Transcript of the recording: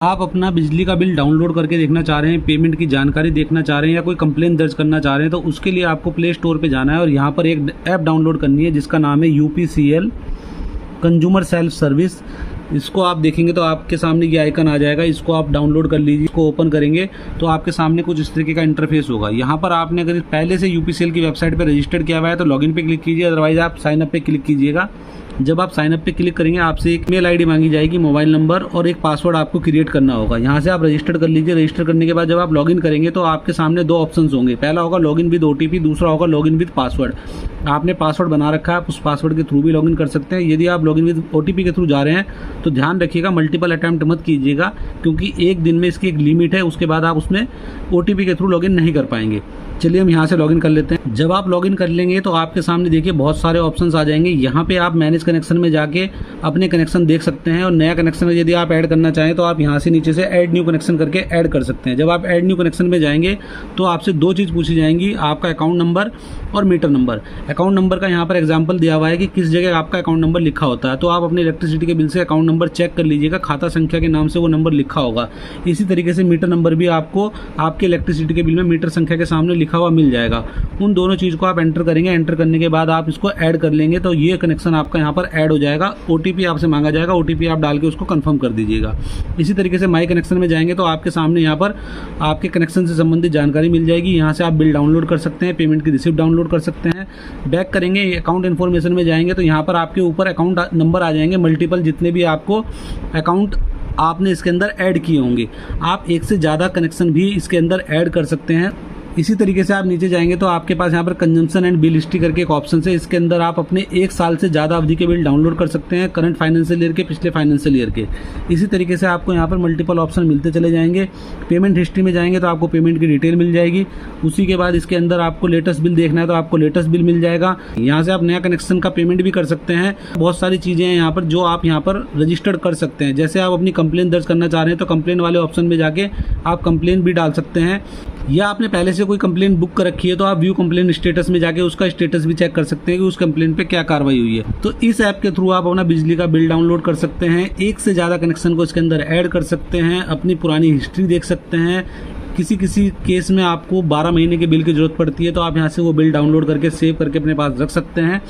आप अपना बिजली का बिल डाउनलोड करके देखना चाह रहे हैं, पेमेंट की जानकारी देखना चाह रहे हैं या कोई कंप्लेन दर्ज करना चाह रहे हैं, तो उसके लिए आपको प्ले स्टोर पे जाना है और यहाँ पर एक ऐप डाउनलोड करनी है जिसका नाम है UPCL कंज्यूमर सेल्फ सर्विस। इसको आप देखेंगे तो आपके सामने ये आइकन आ जाएगा, इसको आप डाउनलोड कर लीजिए। इसको ओपन करेंगे तो आपके सामने कुछ इस तरीके का इंटरफेस होगा। यहाँ पर आपने अगर पहले से UPCL की वेबसाइट पर रजिस्टर्ड किया हुआ है तो लॉगिन पे क्लिक कीजिए, अदरवाइज आप साइन अप पे क्लिक कीजिएगा। जब आप साइन अप पे क्लिक करेंगे आपसे एक मेल आईडी मांगी जाएगी, मोबाइल नंबर और एक पासवर्ड आपको क्रिएट करना होगा। यहाँ से आप रजिस्टर कर लीजिए। रजिस्टर करने के बाद जब आप लॉगिन करेंगे तो आपके सामने दो ऑप्शंस होंगे, पहला होगा लॉगिन विद OTP, दूसरा होगा लॉगिन विद पासवर्ड। आपने पासवर्ड बना रखा है, आप उस पासवर्ड के थ्रू भी लॉगिन कर सकते हैं। यदि आप लॉगिन विद OTP के थ्रू जा रहे हैं तो ध्यान रखिएगा मल्टीपल अटैम्प्ट मत कीजिएगा, क्योंकि एक दिन में इसकी एक लिमिट है, उसके बाद आप उसमें OTP के थ्रू लॉगिन नहीं कर पाएंगे। चलिए हम यहाँ से लॉगिन कर लेते हैं। जब आप लॉगिन कर लेंगे तो आपके सामने देखिए बहुत सारे ऑप्शंस आ जाएंगे। यहाँ पे आप मैनेज कनेक्शन में जाके अपने कनेक्शन देख सकते हैं और नया कनेक्शन यदि आप ऐड करना चाहें तो आप यहाँ से नीचे से ऐड न्यू कनेक्शन करके ऐड कर सकते हैं। जब आप ऐड न्यू कनेक्शन में जाएंगे तो आपसे दो चीज़ पूछी जाएंगी, आपका अकाउंट नंबर और मीटर नंबर। अकाउंट नंबर का यहाँ पर एग्जाम्पल दिया हुआ है कि किस जगह आपका अकाउंट नंबर लिखा होता है, तो आप अपने इलेक्ट्रिसिटी के बिल से अकाउंट नंबर चेक कर लीजिएगा, खाता संख्या के नाम से वो नंबर लिखा होगा। इसी तरीके से मीटर नंबर भी आपको आपके इलेक्ट्रिसिटी के बिल में मीटर संख्या के सामने लिखा हुआ मिल जाएगा। उन दोनों चीज़ को आप एंटर करेंगे, एंटर करने के बाद आप इसको ऐड कर लेंगे तो ये कनेक्शन आपका यहाँ पर ऐड हो जाएगा। OTP आपसे मांगा जाएगा, OTP आप डाल के उसको कंफर्म कर दीजिएगा। इसी तरीके से माई कनेक्शन में जाएंगे तो आपके सामने यहाँ पर आपके कनेक्शन से संबंधित जानकारी मिल जाएगी। यहाँ से आप बिल डाउनलोड कर सकते हैं, पेमेंट की रिसिप्ट डाउनलोड कर सकते हैं। बैक करेंगे, अकाउंट इन्फॉर्मेशन में जाएंगे तो यहाँ पर आपके ऊपर अकाउंट नंबर आ जाएंगे, मल्टीपल जितने भी आपको अकाउंट आपने इसके अंदर ऐड किए होंगे। आप एक से ज़्यादा कनेक्शन भी इसके अंदर ऐड कर सकते हैं। इसी तरीके से आप नीचे जाएंगे तो आपके पास यहाँ पर कंजम्पशन एंड बिल हिस्ट्री करके एक ऑप्शन है। इसके अंदर आप अपने एक साल से ज़्यादा अवधि के बिल डाउनलोड कर सकते हैं, करंट फाइनेंशियल ईयर के, पिछले फाइनेंशियल ईयर के। इसी तरीके से आपको यहाँ पर मल्टीपल ऑप्शन मिलते चले जाएंगे। पेमेंट हिस्ट्री में जाएंगे तो आपको पेमेंट की डिटेल मिल जाएगी। उसी के बाद इसके अंदर आपको लेटेस्ट बिल देखना है तो आपको लेटेस्ट बिल मिल जाएगा। यहाँ से आप नया कनेक्शन का पेमेंट भी कर सकते हैं। बहुत सारी चीज़ें हैं यहाँ पर जो आप यहाँ पर रजिस्टर्ड कर सकते हैं। जैसे आप अपनी कंप्लेन दर्ज करना चाह रहे हैं तो कंप्लेन वाले ऑप्शन में जाके आप कंप्लेन भी डाल सकते हैं, या आपने पहले से कोई कंप्लेन बुक कर रखी है तो आप व्यू कंप्लेन स्टेटस में जाके उसका स्टेटस भी चेक कर सकते हैं कि उस कंप्लेन पे क्या कार्रवाई हुई है। तो इस ऐप के थ्रू आप अपना बिजली का बिल डाउनलोड कर सकते हैं, एक से ज़्यादा कनेक्शन को इसके अंदर ऐड कर सकते हैं, अपनी पुरानी हिस्ट्री देख सकते हैं। किसी किसी केस में आपको 12 महीने के बिल की जरूरत पड़ती है तो आप यहाँ से वो बिल डाउनलोड करके सेव करके अपने पास रख सकते हैं।